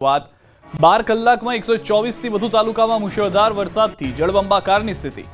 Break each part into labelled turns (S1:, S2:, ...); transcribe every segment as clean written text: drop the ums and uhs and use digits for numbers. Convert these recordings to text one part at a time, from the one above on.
S1: વાત 12 કલાકમાં 124 થી વધુ તાલુકામાં મુશળધાર વરસાદથી જળબંબાકારની સ્થિતિ।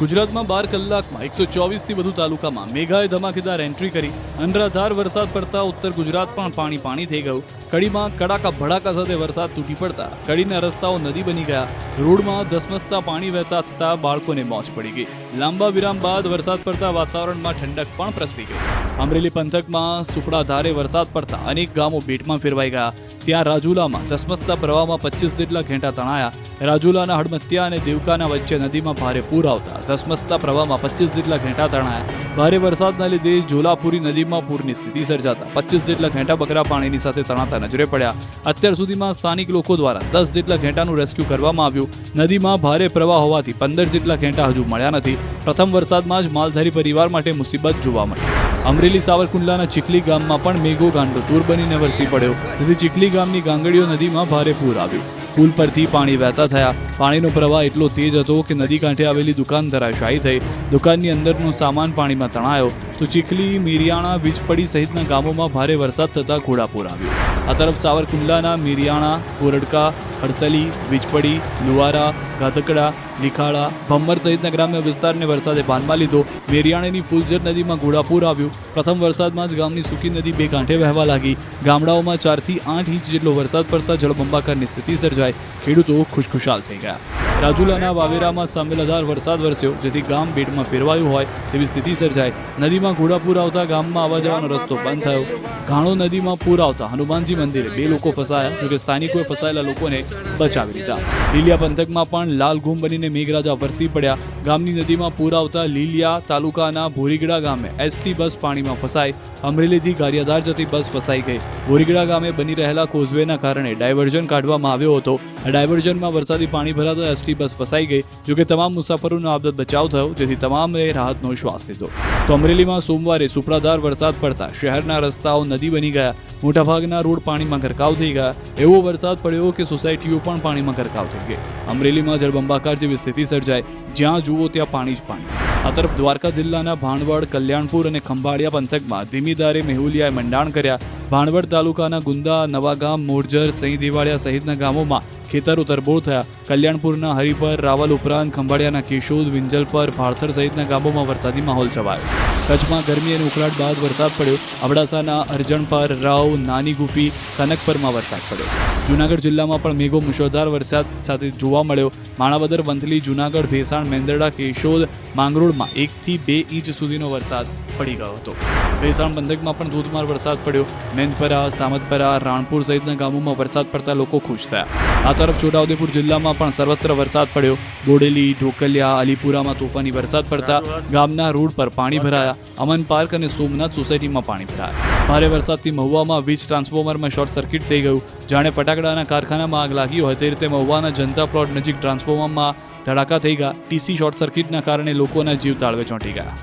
S1: ગુજરાતમાં 12 કલાકમાં 124 થી વધુ તાલુકામાં મેઘાએ ધમાકેદાર એન્ટ્રી કરી। અનરાધાર વરસાદ પડતા ઉત્તર ગુજરાત પણ પાણી થઈ ગયું। કડીમાં કડાકા ભડાકા સાથે વરસાદ તૂટી પડતા કડીના રસ્તાઓ નદી બની ગયા। રોડમાં ધસમસતા પાણી વહેતા થતા બાળકોને મોજ પડી ગઈ। લાંબા વિરામ બાદ વરસાદ પડતા વાતાવરણમાં ઠંડક પણ પ્રસરી ગઈ। અમરેલી પંથકમાં સુપડાધારે વરસાદ પડતા અનેક ગામો બેટમાં ફેરવાઈ ગયા। ત્યાં રાજુલામાં ધસમસતા પ્રવાહમાં 25 જેટલા ઘેંટા તણાયા। રાજુલાના હડમતિયા અને દેવકાના વચ્ચે નદીમાં ભારે પૂર આવતા ધસમસતા પ્રવાહમાં 25 જેટલા ઘેંટા તણાયા। ભારે વરસાદના લીધે જોલાપુરી નદીમાં પૂરની સ્થિતિ સર્જાતા 25 જેટલા ઘેંટા બકરા પાણીની સાથે તણાતા નજરે પડ્યા। અત્યાર સુધીમાં સ્થાનિક લોકો દ્વારા 10 જેટલા ઘેંટાનું રેસ્ક્યુ કરવામાં આવ્યું। નદીમાં ભારે પ્રવાહ હોવાથી 15 જેટલા ઘેંટા હજુ મળ્યા નથી। પ્રથમ વરસાદમાં જ માલધારી પરિવાર માટે મુસીબત જોવા મળી। અમરેલી સાવરકુંડલાના ચીખલી ગામમાં પણ મેઘો ગાંડો તૂર બનીને વરસી પડ્યો, જેથી ચીખલી ગામની ગાંગડીઓ નદીમાં ભારે પૂર આવ્યું। પુલ પરથી પાણી વહેતા થયા। પાણીનો પ્રવાહ એટલો તેજ હતો કે નદી કાંઠે આવેલી દુકાન ધરાશાયી થઈ। દુકાનની અંદરનો સામાન પાણીમાં તણાયો તો ચીખલી, મિરિયાણા, વીજપડી સહિતના ગામોમાં ભારે વરસાદ થતાં ઘોડાપૂર આવ્યું। આ તરફ સાવરકુંડલાના મિરિયાણા, કોરડકા, હડસલી, વીજપડી, લુવારા, ગાધકડા, લીખાળા, ભમ્મર સહિતના ગ્રામ્ય વિસ્તારને વરસાદે બાનમાં લીધો। મેરિયાણાની ફુલઝર નદીમાં ઘોડાપૂર આવ્યું। પ્રથમ વરસાદમાં જ ગામની સૂકી નદી બે કાંઠે વહેવા લાગી। ગામડાઓમાં 4 થી 8 ઇંચ જેટલો વરસાદ પડતા જળબંબાકારની સ્થિતિ સર્જાઈ। ખેડૂતો ખુશખુશાલ થઈ ગયા। રાજુલાના વાવેરામાં સાંભેલાધાર વરસાદ વરસ્યો, જેથી ગામ બેટમાં ફેરવાયું હોય તેવી સ્થિતિ સર્જાઈ। નદીમાં ઘોડાપૂર આવતા ગામમાં આવવા જવાનો રસ્તો બંધ થયો। ઘાણો નદીમાં પૂર આવતા હનુમાનજી મંદિરે 2 લોકો ફસાયા, જોકે સ્થાનિકોએ ફસાયેલા લોકોને બચાવી લીધા। લીલિયા પંથકમાં પણ લાલ ઘૂમ બનીને મેઘરાજા વરસી પડ્યા। ગામની નદીમાં પૂર આવતા લીલિયા તાલુકાના ભોરીગડા ગામે એસટી બસ પાણીમાં ફસાઈ। અમરેલીથી ગારિયાધાર જતી બસ ફસાઈ ગઈ। ભોરીગડા ગામે બની રહેલા કોઝવેના કારણે ડાયવર્ઝન કાઢવામાં આવ્યો હતો। આ ડાયવર્ઝનમાં વરસાદી પાણી ભરાતા એસટી બસ ફસાઈ ગઈ, જોકે તમામ મુસાફરોનો આપઘાત બચાવ થયો, જેથી તમામે રાહતનો શ્વાસ લીધો। તો અમરેલીમાં સોમવારે સુપડાધાર વરસાદ પડતા શહેરના રસ્તાઓ નદી બની ગયા। મોટાભાગના રોડ પાણીમાં ગરકાવ થઈ ગયા। એવો વરસાદ પડ્યો કે સોસાયટીઓ પણ પાણીમાં ગરકાવ થઈ ગઈ। અમરેલીમાં જળબંબાકાર જેવી સ્થિતિ સર્જાઈ, જ્યાં જુઓ ત્યાં પાણી જ પાણી। આ તરફ દ્વારકા જિલ્લાના ભાણવડ, કલ્યાણપુર અને ખંભાળિયા પંથકમાં ધીમી ધારે મેહુલિયાએ મંડાણ કર્યા। ભાણવડ તાલુકાના ગુંદા, નવાગામ, મોરજર, સહી દિવાળિયા સહિતના ગામોમાં ખેતરો તરબોળ થયા। કલ્યાણપુરના હરિપર, રાવલ ઉપરાંત ખંભાળિયાના કેશોદ, વિંજલપર, ભાળથર સહિતના ગામોમાં વરસાદી માહોલ છવાયો। કચ્છમાં ગરમી અને ઉકળાટ બાદ વરસાદ પડ્યો। અબડાસાના અરજણપર, રાવ, નાની ગુફી, કનકપરમાં વરસાદ પડ્યો। જૂનાગઢ જિલ્લામાં પણ મેઘો મુશળધાર વરસાદ સાથે જોવા મળ્યો। માણાવદર, વંથલી, જૂનાગઢ, ભેસાણ, મેંદરડા, કેશોદ, માંગરોળમાં 1 થી 2 ઇંચ સુધીનો વરસાદ પડી ગયો હતો। ભેસાણ પંથકમાં પણ ધોધમાર વરસાદ પડ્યો। મેંદપરા, સામતપરા, રાણપુર સહિતના ગામોમાં વરસાદ પડતા લોકો ખુશ થયા। આ તરફ છોટાઉદેપુર જિલ્લામાં પણ સર્વત્ર વરસાદ પડ્યો। બોડેલી, ઢોકલિયા, અલીપુરામાં તોફાની વરસાદ પડતા ગામના રોડ પર પાણી ભરાયા। અમન પાર્ક અને સોમનાથ સોસાયટીમાં પાણી ભરાયા। ભારે વરસાદથી મહુવામાં વીજ ટ્રાન્સફોર્મરમાં શોર્ટ સર્કિટ થઈ ગયું। જાણે ફટાકડાના કારખાનામાં આગ લાગી હોય તે રીતે મહુવાના જનતા પ્લોટ નજીક ટ્રાન્સફોર્મરમાં ધડાકા થઈ ગયા। ટીસી શોર્ટ સર્કિટના કારણે લોકોના જીવ તાળવે ચોંટી ગયા।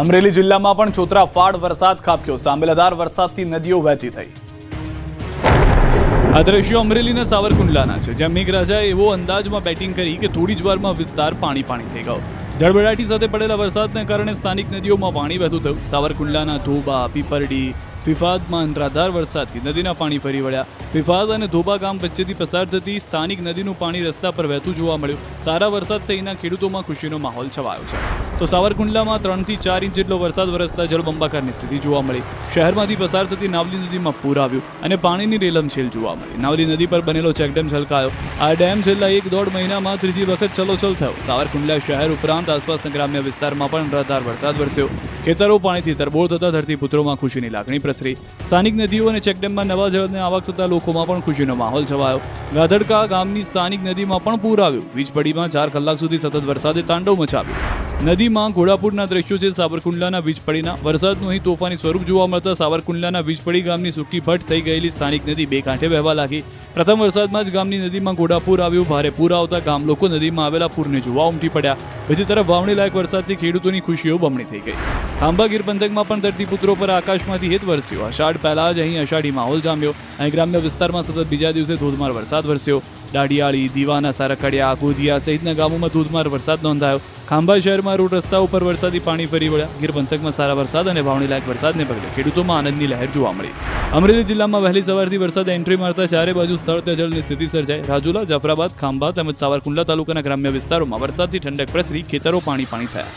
S1: અમરેલી જિલ્લામાં પણ છોતરાફાડ વરસાદ ખાબક્યો। સાંભેલાધાર વરસાદથી નદીઓ વહેતી થઈ। આ દ્રશ્યો અમરેલીના સાવરકુંડલાના છે, જ્યાં મેઘરાજાએ એવો અંદાજમાં બેટિંગ કરી કે થોડી જ વારમાં વિસ્તાર પાણી થઈ ગયો। ધડબડાટી સાથે પડેલા વરસાદને કારણે સ્થાનિક નદીઓમાં પાણી વહેતું થયું। સાવરકુંડલાના ધોબા, પીપરડી, ફિફાદમાં અનરાધાર વરસાદથી નદીના પાણી ફરી વળ્યા। ફિફાદ અને ધોબા ગામ વચ્ચેથી પસાર થતી સ્થાનિક નદીનું પાણી રસ્તા પર વહેતું જોવા મળ્યું। સારા વરસાદથી અહીંના ખેડૂતોમાં ખુશીનો માહોલ છવાયો છે। તો સાવરકુંડલામાં 3 થી 4 ઇંચ જેટલો વરસાદ વરસતા જળબંબાકારની સ્થિતિ જોવા મળી। શહેરમાંથી પસાર થતી નાવલી નદીમાં પૂર આવ્યું અને પાણીની રેલમછેલ જોવા મળી। નાવલી નદી પર બનેલો ચેકડેમ છલકાયો। આ ડેમ છેલ્લા 1.5 મહિનામાં ત્રીજી વખત ચલોચલ થયો। સાવરકુંડલા શહેર ઉપરાંત આસપાસના ગ્રામ્ય વિસ્તારમાં પણ અનરાધાર વરસાદ વરસ્યો। ખેતરો પાણીથી તરબોળ થતા ધરતીપુત્રોમાં ખુશીની લાગણી પ્રસરી। સ્થાનિક નદીઓ અને ચેકડેમમાં નવા જળને આવક થતા લોકોમાં પણ ખુશીનો માહોલ છવાયો। ગાધડકા ગામની સ્થાનિક નદીમાં પણ પૂર આવ્યું। વીજપડીમાં 4 કલાક સુધી સતત વરસાદે તાંડવ મચાવ્યું। નદીમાં ઘોડાપૂરના દ્રશ્યો છે સાવરકુંડલાના વીજપડીના। વરસાદનું અહીં તોફાની સ્વરૂપ જોવા મળતા સાવરકુંડલાના વીજપડી ગામની સૂકી ભટ્ટ થઈ ગયેલી સ્થાનિક નદી બે કાંઠે વહેવા લાગી। પ્રથમ વરસાદમાં જ ગામની નદીમાં ઘોડાપૂર આવ્યું। ભારે પૂર આવતા ગામ લોકો નદીમાં આવેલા પૂરને જોવા ઉમટી પડ્યા। બીજી તરફ વાવણી લાયક વરસાદથી ખેડૂતોની ખુશીઓ બમણી થઈ ગઈ। ખાંભા ગીર પંથકમાં પણ ધરતીપુત્રો પર આકાશમાંથી હેત વરસ્યો। અષાઢ પહેલા જ અહીં અષાઢી માહોલ જામ્યો। અહીં ગ્રામ્ય વિસ્તારમાં સતત બીજા દિવસે ધોધમાર વરસાદ વરસ્યો। દાઢિયાળી, દીવાના, સારકડિયા, ગોધિયા સહિતના ગામોમાં ધોધમાર વરસાદ નોંધાયો. ખાંભા શહેરમાં રોડ રસ્તા ઉપર વરસાદી પાણી ફરી વળ્યા. ગીર પંથકમાં સારા વરસાદ અને વાવણી લાયક વરસાદને પગલે ખેડૂતોમાં આનંદની લહેર જોવા મળી. અમરેલી જિલ્લામાં વહેલી સવારથી વરસાદ એન્ટ્રી મારતા ચારે બાજુ સ્થળ તે જળની સ્થિતિ સર્જાઈ. રાજુલા, જાફરાબાદ, ખાંભા તેમજ સાવરકુંડલા તાલુકાના ગ્રામ્ય વિસ્તારોમાં વરસાદથી ઠંડક પ્રસરી ખેતરો પાણી થયા.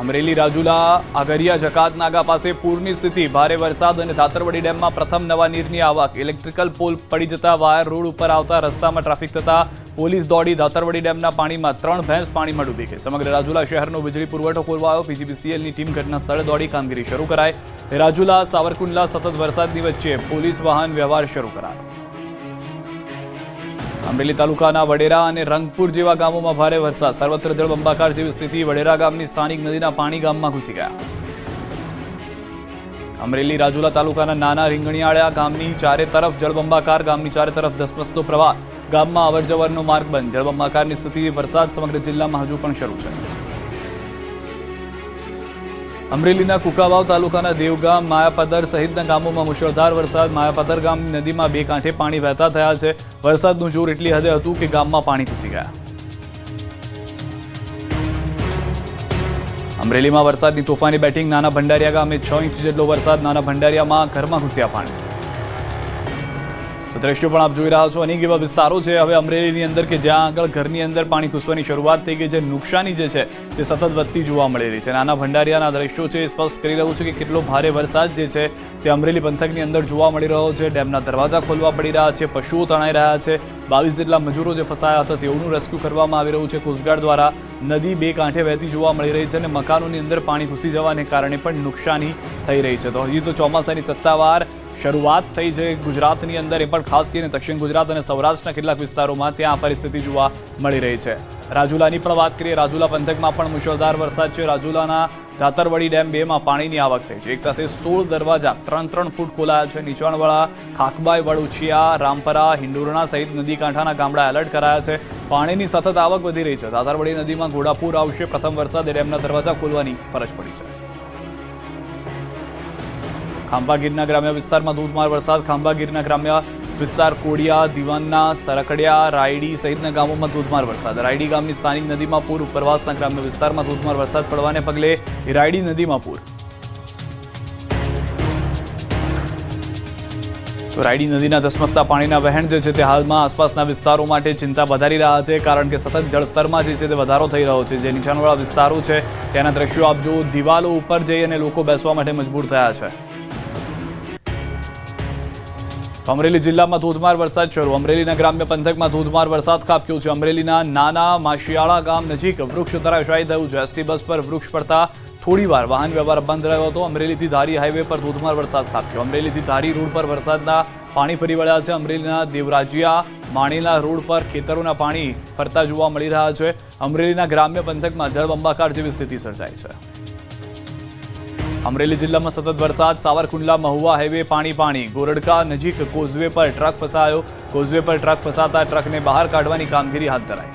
S1: અમરેલી, રાજુલા, આગરિયા, જકાતનાગા પાસે પૂરની સ્થિતિ. ભારે વરસાદ અને ધાતરવડી ડેમમાં પ્રથમ નવા નીરની આવક. ઇલેક્ટ્રિકલ પોલ પડી જતા વાયર રોડ ઉપર આવતા રસ્તામાં ટ્રાફિક થતા પોલીસ દોડી ધાતરવડી ડેમના પાણીમાં 3 ભેંસ પાણીમાં ડૂબી ગઈ. સમગ્ર રાજુલા શહેરનો વીજળી પુરવઠો ખોલવાયો. પીજીવીસીએલની ટીમ ઘટના સ્થળે દોડી કામગીરી શરૂ કરાઈ. રાજુલા, સાવરકુંડલા સતત વરસાદની વચ્ચે પોલીસ વાહન વ્યવહાર શરૂ કરાયો. અમરેલી તાલુકાના વડેરા અને રંગપુર જેવા ગામોમાં ભારે વરસાદ. સર્વત્ર જળબંબાકાર જેવી સ્થિતિ. વડેરા ગામની સ્થાનિક નદીના પાણી ગામમાં ઘૂસી ગયા. અમરેલી, રાજુલા તાલુકાના નાના રીંગણિયાળા ગામની ચારે તરફ જળબંબાકાર. ગામની ચારે તરફ ધસમસતો પ્રવાહ. ગામમાં અવરજવરનો માર્ગ બંધ. જળબંબાકારની સ્થિતિ. વરસાદ સમગ્ર જિલ્લામાં હજુ પણ શરૂ છે. અમરેલીના કુકાવાવ તાલુકાના દેવગામ, માયાપદર સહિતના ગામોમાં મુશળધાર વરસાદ. માયાપદર ગામની નદીમાં 2 કાંઠે પાણી વહેતા થયા છે. વરસાદનું જોર એટલી હદે હતું કે ગામમાં પાણી ઘૂસી ગયા. અમરેલીમાં વરસાદની તોફાની બેટિંગ. નાના ભંડારિયા ગામે 6 ઇંચ જેટલો વરસાદ. નાના ભંડારિયામાં ઘરમાં ઘૂસ્યા પાણી. તો દ્રશ્યો પણ આપ જોઈ રહ્યા છો. અનેક એવા વિસ્તારો છે હવે અમરેલીની અંદર કે જ્યાં આગળ ઘરની અંદર પાણી ઘૂસવાની શરૂઆત થઈ ગઈ છે. નુકસાની જે છે તે સતત વધતી જોવા મળી રહી છે. નાના ભંડારિયાના દ્રશ્યો છે એ સ્પષ્ટ કરી રહ્યું છે કે કેટલો ભારે વરસાદ જે છે તે અમરેલી પંથકની અંદર જોવા મળી રહ્યો છે. ડેમના દરવાજા ખોલવા પડી રહ્યા છે. પશુઓ તણાઈ રહ્યા છે. 22 જેટલા મજૂરો જે ફસાયા હતા તેઓનું રેસ્ક્યુ કરવામાં આવી રહ્યું છે કોસ્ટગાર્ડ દ્વારા. નદી 2 કાંઠે વહેતી જોવા મળી રહી છે અને મકાનોની અંદર પાણી ઘૂસી જવાને કારણે પણ નુકસાની થઈ રહી છે. તો હજી તો ચોમાસાની સત્તાવાર શરૂઆત થઈ છે ગુજરાતની અંદર, એ પણ ખાસ કરીને દક્ષિણ ગુજરાત અને સૌરાષ્ટ્રના કેટલાક વિસ્તારોમાં ત્યાં પરિસ્થિતિ જોવા મળી રહી છે. રાજુલાની પણ વાત કરીએ. રાજુલા પંથકમાં પણ મુશળધાર વરસાદ છે. રાજુલાના ધાતરવડી ડેમ 2માં પાણીની આવક થઈ છે. એક સાથે 16 દરવાજા 3 ફૂટ ખોલાયા છે. નીચાણવાળા ખાકબાઈ, વડુચિયા, રામપરા, હિંડોરણા સહિત નદી કાંઠાના ગામડા એલર્ટ કરાયા છે. પાણીની સતત આવક વધી રહી છે. ધાતરવડી નદીમાં ઘોડાપૂર આવશે. પ્રથમ વરસાદે ડેમના દરવાજા ખોલવાની ફરજ પડી છે. ખાંભાગીરના ગ્રામ્ય વિસ્તારમાં ધોધમાર વરસાદ. ખાંભાગીરના ગ્રામ્ય વિસ્તાર કોડિયા, દીવાનના, સરકડિયા, રાયડી સહિતના ગામોમાં ધોધમાર વરસાદ. રાયડી ગામની સ્થાનિક નદીમાં પૂર. ઉપરવાસના ગ્રામ્ય વિસ્તારમાં ધોધમાર વરસાદ પડવાને પગલે રાયડી નદીમાં પૂર. તો રાયડી નદીના ધસમસતા પાણીના વહેણ જે છે તે હાલમાં આસપાસના વિસ્તારો માટે ચિંતા વધારી રહ્યા છે, કારણ કે સતત જળસ્તરમાં જે છે તે વધારો થઈ રહ્યો છે. જે નીચાણવાળા વિસ્તારો છે તેના દ્રશ્યો આપ જો. દિવાલો ઉપર જઈ અને લોકો બેસવા માટે મજબૂર થયા છે. અમરેલી જિલ્લામાં ધોધમાર વરસાદ શરૂ. અમરેલીના ગ્રામ્ય પંથકમાં ધોધમાર વરસાદ ખાબક્યો છે. અમરેલીના નાના માશિયાળા ગામ નજીક વૃક્ષ ધરાશાયી થયું છે. એસટી બસ પર વૃક્ષ પડતા થોડીવાર વાહન વ્યવહાર બંધ રહ્યો હતો. અમરેલીથી ધારી હાઈવે પર ધોધમાર વરસાદ ખાબક્યો. અમરેલીથી ધારી રોડ પર વરસાદના પાણી ફરી વળ્યા છે. અમરેલીના દેવરાજિયા, માણીલા રોડ પર ખેતરોના પાણી ફરતા જોવા મળી રહ્યા છે. અમરેલીના ગ્રામ્ય પંથકમાં જળબંબાકાર જેવી સ્થિતિ સર્જાઈ છે. અમરેલી જિલ્લામાં સતત વરસાદ. સાવરકુંડલા મહુવા હાઈવે પાણી. ગોરડકા નજીક કોઝવે પર ટ્રક ફસાયો. કોઝવે પર ટ્રક ફસાતા ટ્રકને બહાર કાઢવાની કામગીરી હાથ ધરાઈ.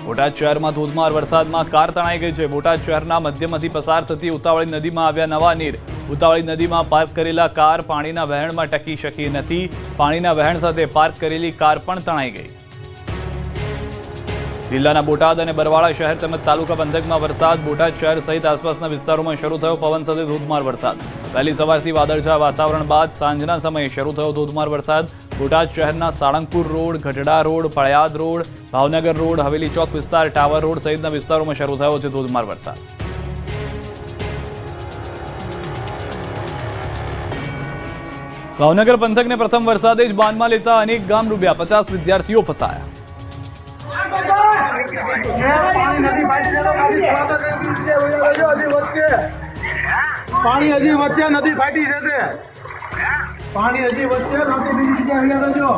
S1: બોટાદ શહેરમાં ધોધમાર વરસાદમાં કાર તણાઈ ગઈ છે. બોટાદ શહેરના મધ્યમાંથી પસાર થતી ઉતાવળી નદીમાં આવ્યા નવા નીર. ઉતાવળી નદીમાં પાર્ક કરેલા કાર પાણીના વહેણમાં ટકી શકી નથી. પાણીના વહેણ સાથે પાર્ક કરેલી કાર પણ તણાઈ ગઈ. જિલ્લાના બોટાદ અને બરવાળા શહેર તેમજ તાલુકા પંથકમાં વરસાદ. બોટાદ શહેર સહિત આસપાસના વિસ્તારોમાં શરૂ થયો પવન સાથે ધોધમાર વરસાદ. વહેલી સવારથી વાદળછાયા વાતાવરણ બાદ સાંજના સમયે શરૂ થયો ધોધમાર વરસાદ. બોટાદ શહેરના Salangpur road, Gadhada road, Paliyad road, Bhavnagar road, હવેલી ચોક વિસ્તાર, ટાવર રોડ સહિતના વિસ્તારોમાં શરૂ થયો છે ધોધમાર વરસાદ. ભાવનગર પંથકને પ્રથમ વરસાદે જ બાનમાં લેતા અનેક ગામ ડૂબ્યા. 50 વિદ્યાર્થીઓ ફસાયા.
S2: પાણી હજી વચ્ચે નદી ફાટી છે. પાણી હજી વચ્ચે નદી બીજી જગ્યાએ જો.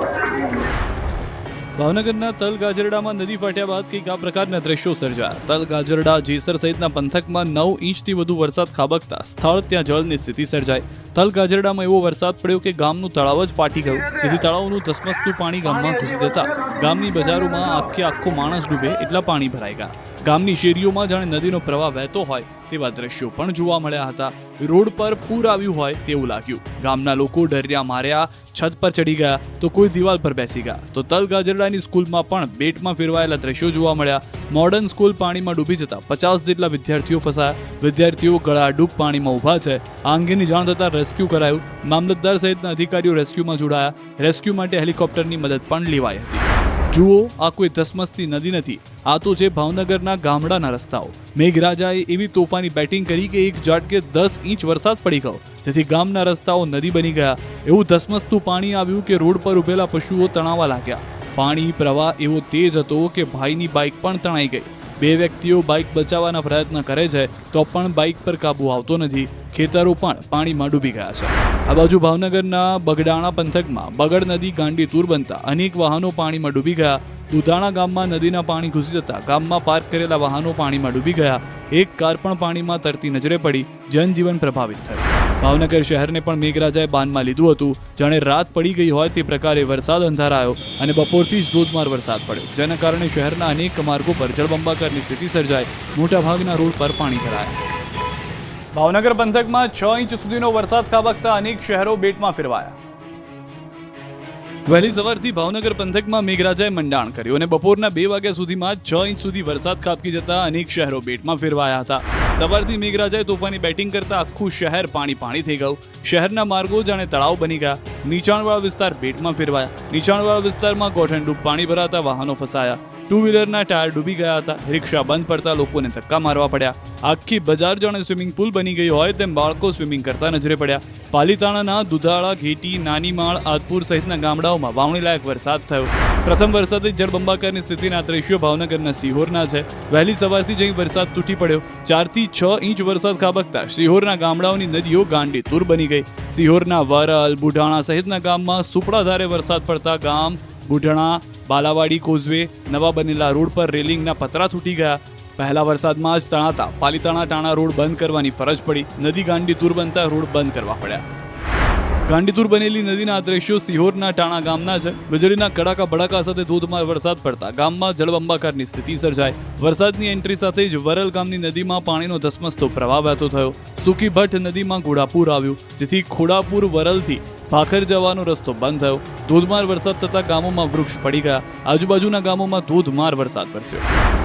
S1: ભાવનગરના તલગાજરડામાં નદી ફાટ્યા બાદ કંઈક આ પ્રકારના દ્રશ્યો સર્જાયા. તલગાજરડા, જેસર સહિતના પંથકમાં 9 ઇંચથી વધુ વરસાદ ખાબકતા સ્થળ ત્યાં જળની સ્થિતિ સર્જાઈ. તલગાજરડામાં એવો વરસાદ પડ્યો કે ગામનું તળાવ જ ફાટી ગયું, જેથી તળાવનું ધસમસતું પાણી ગામમાં ઘૂસી જતા ગામની બજારોમાં આખો માણસ ડૂબે એટલા પાણી ભરાઈ ગયા. ગામની શેરીઓમાં જાણે નદીનો પ્રવાહ વહેતો હોય તેવા દ્રશ્યો પણ જોવા મળ્યા હતા. રોડ પર પૂર આવ્યું હોય તેવું લાગ્યું. ગામના લોકો ડર્યા માર્યા છત પર ચડી ગયા તો કોઈ દિવાલ પર બેસી ગયા. તો તલગાજરડાની સ્કૂલમાં પણ બેટમાં ફેરવાયેલા દ્રશ્યો જોવા મળ્યા. મોડર્ન સ્કૂલ પાણીમાં ડૂબી જતા 50 જેટલા વિદ્યાર્થીઓ ફસાયા. વિદ્યાર્થીઓ ગળાડૂબ પાણીમાં ઊભા છે. આ અંગેની જાણ થતાં રેસ્ક્યુ કરાયું. મામલતદાર સહિતના અધિકારીઓ રેસ્ક્યુમાં જોડાયા. રેસ્ક્યુ માટે હેલિકોપ્ટરની મદદ પણ લેવાઈ હતી. જુઓ, આ કોઈ ધસમસતી નદી નથી, આ તો છે ભાવનગરના ગામડાના રસ્તાઓ. મેઘરાજાએ એવી તોફાની બેટિંગ કરી કે એક ઝાટકે 10 ઇંચ વરસાદ પડી ગયો, જેથી ગામના રસ્તાઓ નદી બની ગયા. એવું ધસમસતું પાણી આવ્યું કે રોડ પર ઉભેલા પશુઓ તણાવા લાગ્યા. પાણી પ્રવાહ એવો તેજ હતો કે ભાઈની બાઇક પણ તણાઈ ગઈ. 2 વ્યક્તિઓ બાઇક બચાવવાના પ્રયત્ન કરે છે તો પણ બાઇક પર કાબુ આવતો નથી. ખેતરો પણ પાણીમાં ડૂબી ગયા છે. આ બાજુ ભાવનગરના બગડાણા પંથકમાં બગડ નદી ગાંડીતુર બનતા અનેક વાહનો પાણીમાં ડૂબી ગયા. દુધાણા ગામમાં નદીના પાણી ઘૂસી જતા ગામમાં પાર્ક કરેલા વાહનો પાણીમાં ડૂબી ગયા. એક કાર પણ પાણીમાં તરતી નજરે પડી. જનજીવન પ્રભાવિત થયું. ભાવનગર શહેરને પણ મેઘરાજાએ બાનમાં લીધું હતું. જાણે રાત પડી ગઈ હોય તે પ્રકારે વરસાદ અંધારાયો અને બપોરથી જ ધોધમાર વરસાદ પડ્યો, જેના કારણે શહેરના અનેક માર્ગો પર જળબંબાકારની સ્થિતિ સર્જાઈ. મોટાભાગના રોડ પર પાણી ભરાયા. ભાવનગર પંથકમાં 6 ઇંચ સુધીનો વરસાદ ખાબકતા અનેક શહેરો બેટમાં ફેરવાયા. વહેલી સવારથી ભાવનગર પંથકમાં મેઘરાજાએ મંડાણ કર્યું અને બપોરના 2 વાગ્યા સુધીમાં 6 ઇંચ સુધી વરસાદ ખાબકી જતા અનેક શહેરો બેટમાં ફેરવાયા હતા. સવારથી મેઘરાજાએ તોફાની બેટિંગ કરતા આખું શહેર પાણી થઈ ગયું. શહેરના માર્ગો જાણે તળાવ બની ગયા. નીચાણવાળા વિસ્તાર બેટમાં ફેરવાયા. નીચાણવાળા વિસ્તારમાં ગોઠણડૂબ પાણી ભરાતા વાહનો ફસાયા. 2 વ્હીલરના ટાયર ડૂબી ગયા હતા. રિક્ષા બંધ પડતા લોકોને ધક્કા મારવા પડ્યા. આખી બજાર જાણે સ્વિમિંગ પુલ બની ગઈ હોય તેમ બાળકો સ્વિમિંગ કરતા નજરે પડ્યા. પાલીતાણાના દુધાળા, ઘેટી, નાનીમાળ, આદપુર સહિતના ગામડાઓમાં વાવણીલાયક વરસાદ થયો. પ્રથમ વરસાદે જળબંબાકારની સ્થિતિના દ્રશ્યો ભાવનગરના સિહોરના છે. વહેલી સવારથી જ અહીં વરસાદ તૂટી પડ્યો. 4 થી 6 ઇંચ વરસાદ ખાબકતા સિહોરના ગામડાઓની નદીઓ ગાંડીતુર બની ગઈ. સિહોરના વરલ, બુઢાણા સહિતના ગામમાં સુપડાધારે વરસાદ પડતા ગામ બુઢાણા, બાલાવાડી કોઝવે, નવા બનેલા રોડ પર રેલિંગના પતરા તૂટી ગયા. પહેલા વરસાદમાં જ તણાતા પાલીતાણા ટાણા રોડ બંધ કરવાની ફરજ પડી. નદી ગાંડીતુર બનતા રોડ બંધ કરવા પડ્યા. ગાંડીતુર બનેલી નદીના આ દ્રશ્યો સિહોરના ટાણા ગામના છે. વીજળીના કડાકા ભડાકા સાથે ધોધમાર વરસાદ પડતા ગામમાં જળબંબાકારની સ્થિતિ સર્જાઈ. વરસાદની એન્ટ્રી સાથે જ વરલ ગામની નદીમાં પાણીનો ધસમસતો પ્રવાહ વહેતો થયો. સુકીભટ્ટ નદીમાં ઘોડાપુર આવ્યું, જેથી ખોડાપુર વરલથી ભાખર જવાનો રસ્તો બંધ થયો. ધોધમાર વરસાદ થતા ગામોમાં વૃક્ષ પડી ગયા. આજુબાજુના ગામોમાં ધોધમાર વરસાદ વરસ્યો.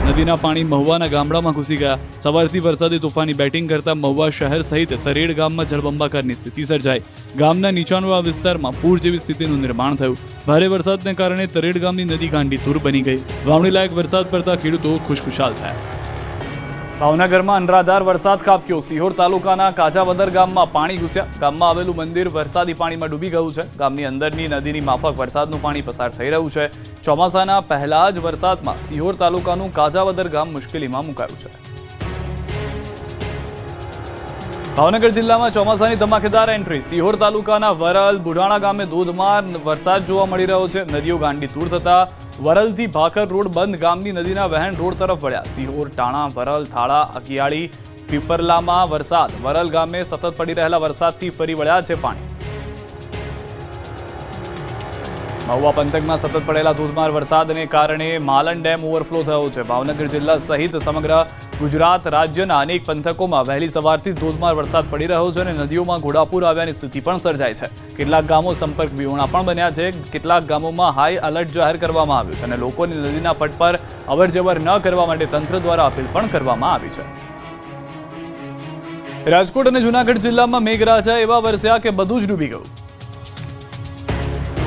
S1: નદીના પાણી મહુવાના ગામડામાં ઘૂસી ગયા. સવારથી વરસાદે તોફાની બેટિંગ કરતા મહુવા શહેર સહિત તરેડ ગામમાં જળબંબાકારની સ્થિતિ સર્જાઈ. ગામના નીચાણવાળા વિસ્તારમાં પૂર જેવી સ્થિતિનું નિર્માણ થયું. ભારે વરસાદને કારણે તરેડ ગામની નદી ગાંડીતુર બની ગઈ. વાવણીલાયક વરસાદ પડતા ખેડૂતો ખુશખુશાલ થયા. ભાવનગરમાં અનરાધાર વરસાદ ખાબક્યો. સિહોર તાલુકાના કાજાવદર ગામમાં પાણી ઘૂસ્યા. ગામમાં આવેલું મંદિર વરસાદી પાણીમાં ડૂબી ગયું છે. ગામની અંદરની નદીની માફક વરસાદનું પાણી પસાર થઈ રહ્યું છે. ચોમાસાના પહેલા જ વરસાદમાં સિહોર તાલુકાનું કાજાવદર ગામ મુશ્કેલીમાં મુકાયું છે. ભાવનગર જિલ્લામાં ચોમાસાની ધમાકેદાર એન્ટ્રી. સિહોર તાલુકાના વરલ, બુઢાણા ગામે ધોધમાર વરસાદ જોવા મળી રહ્યો છે. નદીઓ ગાંડીતુર થતા વરલથી ભાખર રોડ બંધ. ગામની નદીના વહેણ રોડ તરફ વળ્યા. સિહોર, ટાણા, વરલ, થાળા, અગિયાળી, પીપરલામાં વરસાદ. વરલ ગામે સતત પડી રહેલા વરસાદથી ફરી વળ્યા છે પાણી. મહુવા પંથકમાં સતત પડેલા ધોધમાર વરસાદને કારણે માલણ ડેમ ઓવરફ્લો થયો છે. ભાવનગર જિલ્લા સહિત સમગ્ર ગુજરાત રાજ્યના અનેક પંથકોમાં વહેલી સવારથી ધોધમાર વરસાદ પડી રહ્યો છે અને નદીઓમાં ઘોડાપુર આવ્યાની સ્થિતિ પણ સર્જાઈ છે. કેટલાક ગામો સંપર્ક વિહોણા પણ બન્યા છે. કેટલાક ગામોમાં હાઈ એલર્ટ જાહેર કરવામાં આવ્યું છે અને લોકોને નદીના પટ પર અવરજવર ન કરવા માટે તંત્ર દ્વારા અપીલ પણ કરવામાં આવી છે. રાજકોટ અને જૂનાગઢ જિલ્લામાં મેઘરાજા એવા વરસ્યા કે બધું જ ડૂબી ગયું.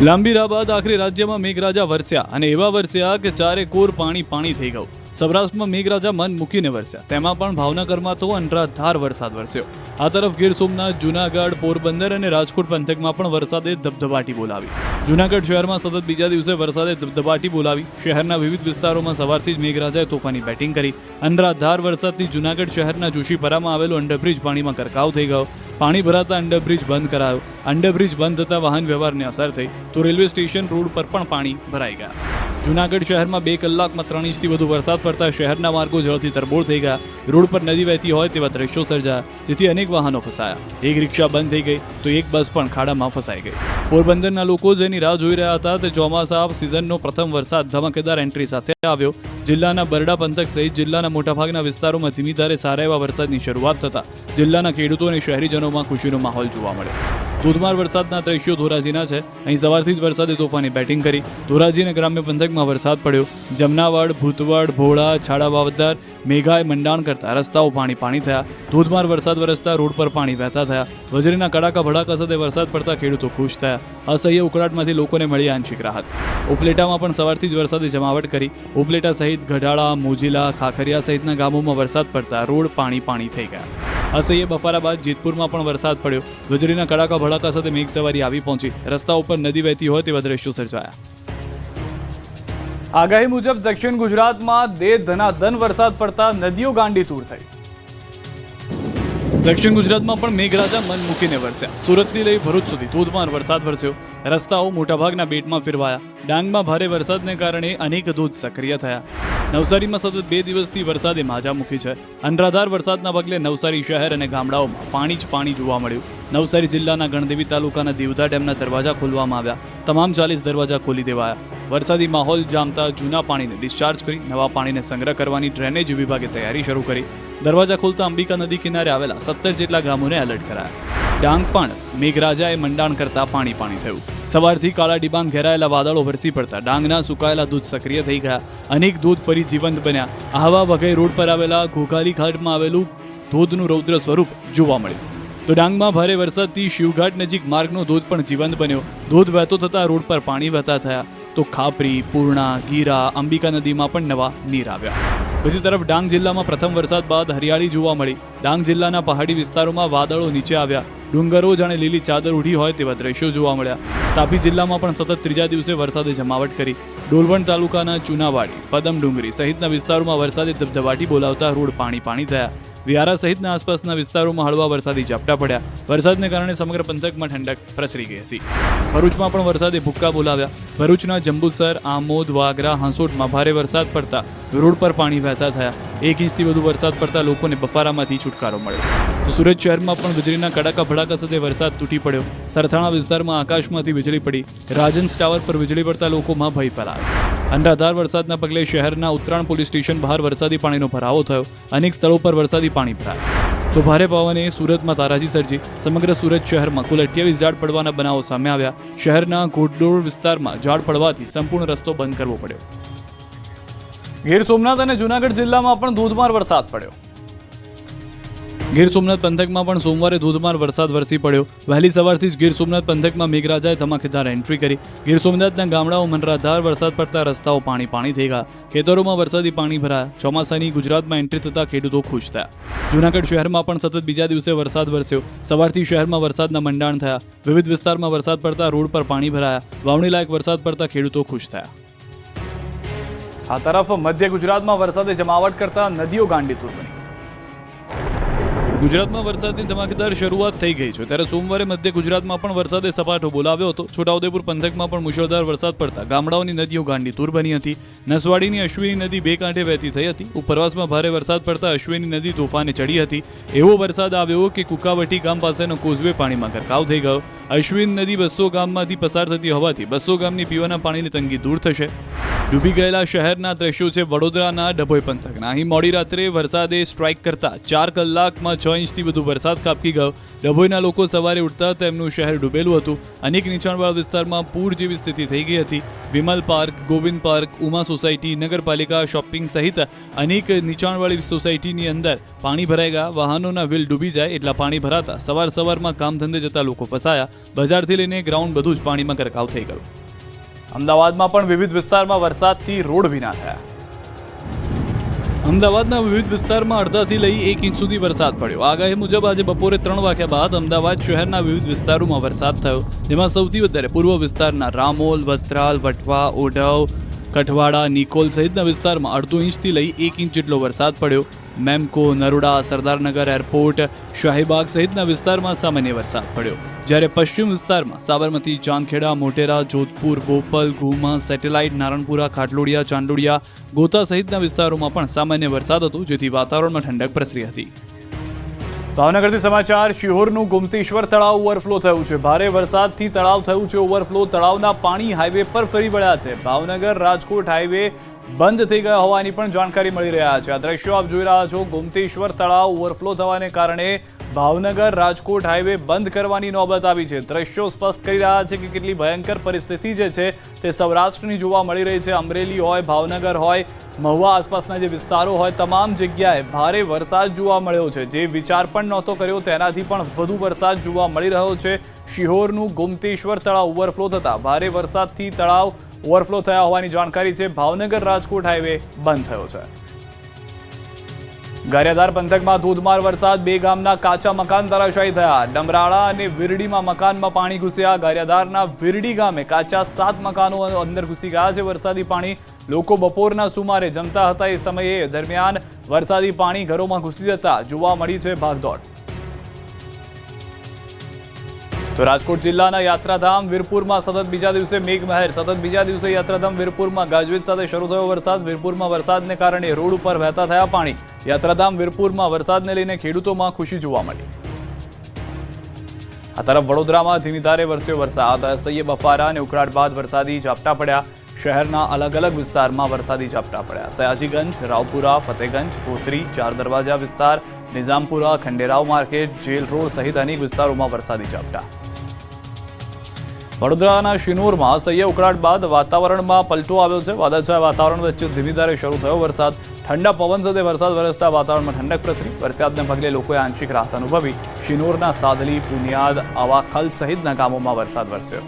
S1: લાંબી રાહ બાદ આખરે રાજ્યમાં મેઘરાજા વરસ્યા અને એવા વરસ્યા કે ચારે કોર પાણી થઈ ગયું. સૌરાષ્ટ્રમાં મેઘરાજા મન મૂકીને વરસ્યા. તેમાં પણ ભાવનગરમાં તો અનરાધાર વરસાદ વરસ્યો. આ તરફ ગીર સોમનાથ, જૂનાગઢ, પોરબંદર અને રાજકોટ પંથકમાં પણ વરસાદે ધબધબાટી બોલાવી. જૂનાગઢ શહેરમાં સતત બીજા દિવસે વરસાદે ધબધબાટી બોલાવી. શહેરના વિવિધ વિસ્તારોમાં સવારથી જ મેઘરાજાએ તોફાની બેટિંગ કરી. અનરાધાર વરસાદથી જૂનાગઢ શહેરના જોશીપરામાં આવેલો અંડરબ્રિજ પાણીમાં ગરકાવ થઈ ગયો. પાણી ભરાતા અંડરબ્રિજ બંધ કરાયો. અંડરબ્રિજ બંધ થતા વાહન વ્યવહારને અસર થઈ તો રેલવે સ્ટેશન રોડ પર પણ પાણી ભરાઈ ગયા. જૂનાગઢ શહેરમાં 2 કલાકમાં 3 ઇંચથી વધુ વરસાદ પડતા શહેરના માર્ગો જળથી તરબોળ થઈ ગયા. રોડ પર નદી વહેતી હોય તેવા દ્રશ્યો સર્જાયા, જેથી અનેક વાહનો ફસાયા. એક રિક્ષા બંધ થઈ ગઈ તો એક બસ પણ ખાડામાં ફસાઈ ગઈ. પોરબંદરના લોકો જેની રાહ જોઈ રહ્યા હતા તે ચોમાસા સિઝનનો પ્રથમ વરસાદ ધમાકેદાર એન્ટ્રી સાથે આવ્યો. જિલ્લાના બરડા પંથક સહિત જિલ્લાના મોટાભાગના વિસ્તારોમાં ધીમી ધારે સારા એવા વરસાદની શરૂઆત થતા જિલ્લાના ખેડૂતો અને શહેરીજનોમાં ખુશીનો માહોલ જોવા મળ્યો. ધોધમાર વરસાદના દ્રશ્યો ધોરાજીના છે. અહીં સવારથી જ વરસાદે તોફાની બેટિંગ કરી. ધોરાજી અને ગ્રામ્ય પંથકમાં વરસાદ પડ્યો. જમનાવાડ, ભૂતવડ, ભોળા, છાડા વાવદાર, મેઘાએ મંડાણ કરતા રસ્તાઓ પાણી થયા. ધોધમાર વરસાદ વરસતા રોડ પર પાણી વહેતા થયા. વીજળીના કડાકા ભડાકા સાથે વરસાદ પડતા ખેડૂતો ખુશ થયા. અસહ્ય ઉકળાટમાંથી લોકોને મળી આંશિક રાહત. ઉપલેટામાં પણ સવારથી જ વરસાદે જમાવટ કરી. ઉપલેટા સહિત ગઢાળા, મોજીલા, ખાખરિયા સહિતના ગામોમાં વરસાદ પડતા રોડ પાણી થઈ ગયા. અસહ્ય બફારા બાદ જેતપુરમાં પણ વરસાદ પડ્યો. વીજળીના કડાકા ભડાકા સાથે મેઘ સવારી આવી પહોંચી. રસ્તા ઉપર નદી વહેતી હોય તેવા દ્રશ્યો સર્જાયા. આગાહી મુજબ દક્ષિણ ગુજરાતમાં ધનાધન વરસાદ પડતા નદીઓ ગાંડીતૂર થઈ. દક્ષિણ ગુજરાતમાં પણ મેઘરાજા મન મૂકીને વરસ્યા. સુરતથી લઈ ભરૂચ સુધી ધોધમાર વરસાદ વરસ્યો. રસ્તાઓ મોટાભાગના બેટમાં ફેરવાયા. ડાંગમાં ભારે વરસાદને કારણે અનેક ધોધ સક્રિય થયા. નવસારીમાં સતત 2 દિવસથી વરસાદે માજા મૂકી છે. અનરાધાર વરસાદના પગલે નવસારી શહેર અને ગામડાઓમાં પાણી જોવા મળ્યું. નવસારી જિલ્લાના ગણદેવી તાલુકાના દેવધા ડેમના દરવાજા ખોલવામાં આવ્યા. તમામ 40 દરવાજા ખોલી દેવાયા. વરસાદી માહોલ જામતા જૂના પાણીને ડિસ્ચાર્જ કરી નવા પાણીને સંગ્રહ કરવાની ડ્રેનેજ વિભાગે તૈયારી શરૂ કરી. દરવાજા ખોલતા અંબિકા નદી કિનારે આવેલા 17 જેટલા ગામોને એલર્ટ કરાયા. ડાંગ પણ મેઘરાજાએ મંડાણ કરતા પાણી થયું. સવારથી કાળા ડિબાંગ ઘેરાયેલા વાદળો વરસી પડતા ડાંગના સુકાયેલા ધોધ સક્રિય થઈ ગયા. અનેક ધોધ ફરી જીવંત બન્યા. આહવા વઘઈ રોડ પર આવેલા ઘોઘાલી ઘાટમાં આવેલું ધોધનું રૌદ્ર સ્વરૂપ જોવા મળ્યું. તો ડાંગમાં ભારે વરસાદથી શિવઘાટ નજીક માર્ગનો ધોધ પણ જીવંત બન્યો. ધોધ વહેતો થતા રોડ પર પાણી વહેતા થયા. તો ખાપરી, પૂર્ણા, ગીરા, અંબિકા નદીમાં પણ નવા નીર આવ્યા. બીજી તરફ ડાંગ જિલ્લામાં પ્રથમ વરસાદ બાદ હરિયાળી જોવા મળી. ડાંગ જિલ્લાના પહાડી વિસ્તારોમાં વાદળો નીચે આવ્યા. ડુંગરો જાણે લીલી ચાદર ઉડી હોય તેવા દ્રશ્યો જોવા મળ્યા. તાપી જિલ્લામાં પણ સતત ત્રીજા દિવસે વરસાદે જમાવટ કરી. ડોલવણ તાલુકાના ચુનાવાડી, પદમ ડુંગરી સહિતના વિસ્તારોમાં વરસાદે ધબધબાટી બોલાવતા રોડ પાણી થયા. વિયારા સહિતના આસપાસના વિસ્તારોમાં હળવા વરસાદી ઝાપટા પડ્યા. વરસાદને કારણે સમગ્ર પંથકમાં ઠંડક પ્રસરી ગઈ હતી. ભરૂચમાં પણ વરસાદે ભૂક્કા બોલાવ્યા. ભરૂચના જંબુસર, આમોદ, વાગરા, હાંસોટમાં ભારે વરસાદ પડતા રોડ પર પાણી વહેતા થયા. 1 ઇંચથી વધુ વરસાદ પડતા લોકોને બફારામાંથી છુટકારો મળ્યો. તો સુરત શહેરમાં પણ વીજળીના કડાકા ભડાકા સાથે વરસાદ તૂટી પડ્યો. સરથાણા વિસ્તારમાં આકાશમાંથી વીજળી પડી. રાજન્સ ટાવર પર વીજળી પડતા લોકોમાં ભય ફેલાયો. અનરાધાર વરસાદના પગલે શહેરના ઉત્તરાણ પોલીસ સ્ટેશન બહાર વરસાદી પાણીનો ભરાવો થયો. અનેક સ્થળો પર વરસાદી પાણી ભરાયા. તો ભારે પવને સુરતમાં તારાજી સર્જી. સમગ્ર સુરત શહેરમાં કુલ 28 ઝાડ પડવાના બનાવો સામે આવ્યા. શહેરના ઘોડદોડ વિસ્તારમાં ઝાડ પડવાથી સંપૂર્ણ રસ્તો બંધ કરવો પડ્યો. ગીર સોમનાથ અને જૂનાગઢ જિલ્લામાં પણ ધોધમાર વરસાદ પડ્યો. ગીર સોમનાથ પંથકમાં પણ સોમવારે ધોધમાર વરસાદ વરસી પડ્યો. વહેલી સવારથી જ ગીર સોમનાથ પંથકમાં મેઘરાજાએ ધમાકેદાર એન્ટ્રી કરી. ગીર સોમનાથના ગામડાઓમાં અનરાધાર વરસાદ પડતા રસ્તાઓ પાણી થઈ ગયા. ખેતરોમાં વરસાદી પાણી ભરાયા. ચોમાસાની ગુજરાતમાં એન્ટ્રી થતા ખેડૂતો ખુશ થયા. જૂનાગઢ શહેરમાં પણ સતત બીજા દિવસે વરસાદ વરસ્યો. સવારથી શહેરમાં વરસાદના મંડાણ થયા. વિવિધ વિસ્તારમાં વરસાદ પડતા રોડ પર પાણી ભરાયા. વાવણી લાયક વરસાદ પડતા ખેડૂતો ખુશ થયા. આ તરફ મધ્ય ગુજરાતમાં વરસાદે જમાવટ કરતા નદીઓ ગાંડીતૂર બની. ગુજરાતમાં વરસાદની ધમાકેદાર શરૂઆત થઈ ગઈ છે. ત્યારે સોમવારે મધ્ય ગુજરાતમાં પણ વરસાદે સપાટો બોલાવ્યો હતો. છોટાઉદેપુર પંથકમાં પણ મુશળધાર વરસાદ પડતા ગામડાઓની નદીઓ ગાંડીતૂર બની હતી. નસવાડીની અશ્વિની નદી 2 કાંઠે વહેતી થઈ હતી. ઉપરવાસમાં ભારે વરસાદ પડતા અશ્વિની નદી તોફાને ચડી હતી. એવો વરસાદ આવ્યો કે કુકાવટી ગામ પાસેનો કોઝવે પાણીમાં ગરકાવ થઈ ગયો. અશ્વિન નદી 200 ગામમાંથી પસાર થતી હોવાથી 200 ગામની પીવાના પાણીની તંગી દૂર થશે. ડૂબી ગયેલા શહેરના દ્રશ્યો છે વડોદરાના ડભોઈ પંથકના. અહીં મોડી રાત્રે વરસાદે સ્ટ્રાઇક કરતા 4 કલાકમાં 6 ઇંચથી વધુ વરસાદ ખાબકી ગયો. ડભોઈના લોકો સવારે ઉઠતા તેમનું શહેર ડૂબેલું હતું. અનેક નીચાણવાળા વિસ્તારમાં પૂર જેવી સ્થિતિ થઈ ગઈ હતી. Vimal park, Govind park, Uma society, નગરપાલિકા, શોપિંગ સહિત અનેક નીચાણવાળી સોસાયટીની અંદર પાણી ભરાઈ ગયા. વાહનોના વ્હીલ ડૂબી જાય એટલા પાણી ભરાતા સવારમાં કામ ધંધે જતા લોકો ફસાયા. બજારથી લઈને ગ્રાઉન્ડ બધું જ પાણીમાં ગરકાવ થઈ ગયું. અમદાવાદમાં પણ વિવિધ વિસ્તારમાં વરસાદથી રોડ ભીના થયા. અમદાવાદના વિવિધ વિસ્તારમાં અડધાથી લઈ 1 ઇંચ સુધી વરસાદ પડ્યો. આગાહી મુજબ આજે બપોરે 3 વાગ્યા બાદ અમદાવાદ શહેરના વિવિધ વિસ્તારોમાં વરસાદ થયો. જેમાં સૌથી વધારે પૂર્વ વિસ્તારના રામોલ, વસ્ત્રાલ, વટવા, ઓઢવ, કઠવાડા, નિકોલ સહિતના વિસ્તારમાં 1/2 ઇંચથી લઈ 1 ઇંચ જેટલો વરસાદ પડ્યો. મેમકો, નરોડા, સરદારનગર એરપોર્ટ, શાહીબાગ સહિતના વિસ્તારમાં સામાન્ય વરસાદ પડ્યો. જ્યારે પશ્ચિમ વિસ્તારમાં સાબરમતી, ચાંદખેડા, મોટેરા, જોધપુર, બોપલ, ઘુમા, સેટેલાઇટ, નારણપુરા, ખાટલોડિયા, ચાંદોડિયા, ગોતા સહિતના વિસ્તારોમાં પણ સામાન્ય વરસાદ હતો, જેથી વાતાવરણમાં ઠંડક પ્રસરી હતી. ભાવનગરથી સમાચાર. શિહોરનું ગોમતીશ્વર તળાવ ઓવરફ્લો થયું છે. ભારે વરસાદથી તળાવ થયું છે ઓવરફ્લો. તળાવના પાણી હાઈવે પર ફરી વળ્યા છે. ભાવનગર રાજકોટ હાઈવે બંધ થઈ ગયા હોવાની પણ જાણકારી મળી રહ્યા છે. આ દ્રશ્યો આપ જોઈ રહ્યા છો. ગોમતેશ્વર તળાવ ઓવરફ્લો થવાને કારણે ભાવનગર રાજકોટ હાઈવે બંધ કરવાની નોબત આવી છે. દ્રશ્યો સ્પષ્ટ કરી રહ્યા છે કે કેટલી ભયંકર પરિસ્થિતિ જે છે તે સૌરાષ્ટ્રની જોવા મળી રહી છે. અમરેલી હોય, ભાવનગર હોય, મહુવા આસપાસના જે વિસ્તારો હોય, તમામ જગ્યાએ ભારે વરસાદ જોવા મળ્યો છે. જે વિચાર પણ નહોતો કર્યો તેનાથી પણ વધુ વરસાદ જોવા મળી રહ્યો છે. શિહોરનું ગોમતેશ્વર તળાવ ઓવરફ્લો થતા ભારે વરસાદથી તળાવ ઓવરફ્લો થયા હોવાની જાણકારી છે. ભાવનગર રાજકોટ હાઈવે બંધ થયો છે. ગારિયાધાર પંથકમાં ધોધમાર વરસાદ, 2 ગામના કાચા મકાન ધરાશાયી થયા. ડમરાળા અને વિરડીમાં મકાનમાં પાણી ઘૂસ્યા. ગારિયાધારના વિરડી ગામે કાચા 7 મકાનો અંદર ઘૂસી ગયા છે વરસાદી પાણી. લોકો બપોરના સુમારે જમતા હતા એ સમયે દરમિયાન વરસાદી પાણી ઘરોમાં ઘૂસી જતા જોવા મળી છે ભાગદોડ. તો રાજકોટ જિલ્લાના યાત્રાધામ વીરપુરમાં સતત બીજા દિવસે મેઘમહેર. સતત બીજા દિવસે યાત્રાધામ વીરપુરમાં ગાજવીજ સાથે શરૂ થયો વરસાદ. વીરપુરમાં વરસાદને કારણે રોડ ઉપર વહેતા થયા પાણી. યાત્રાધામ વીરપુરમાં વરસાદને લઈને ખેડૂતોમાં ખુશી જોવા મળી. આ તરફ વડોદરામાં ધીમી ધારે વરસ્યો વરસાદ. સૈયે બફારા અને ઉકળાટ બાદ વરસાદી ઝાપટા પડ્યા. શહેરના અલગ અલગ વિસ્તારમાં વરસાદી ઝાપટા પડ્યા. સયાજીગંજ, રાવપુરા, ફતેગંજ, કોતરી, 4 દરવાજા વિસ્તાર, Nizampura, Khanderao market, jail road સહિત અનેક વિસ્તારોમાં વરસાદી ઝાપટા. વડોદરાના શિનોરમાં સૈયે ઉકળાટ બાદ વાતાવરણમાં પલટો આવ્યો છે. વાદળછાયા વાતાવરણ વચ્ચે ધીમી ધારે શરૂ થયો વરસાદ. ઠંડા પવન સાથે વરસાદ વરસતા વાતાવરણમાં ઠંડક પ્રસરી. વરસાદને પગલે લોકોએ આંશિક રાહત અનુભવી. શિનોરના સાદલી, પુનિયાદ, આવાખલ સહિતના ગામોમાં વરસાદ વરસ્યો.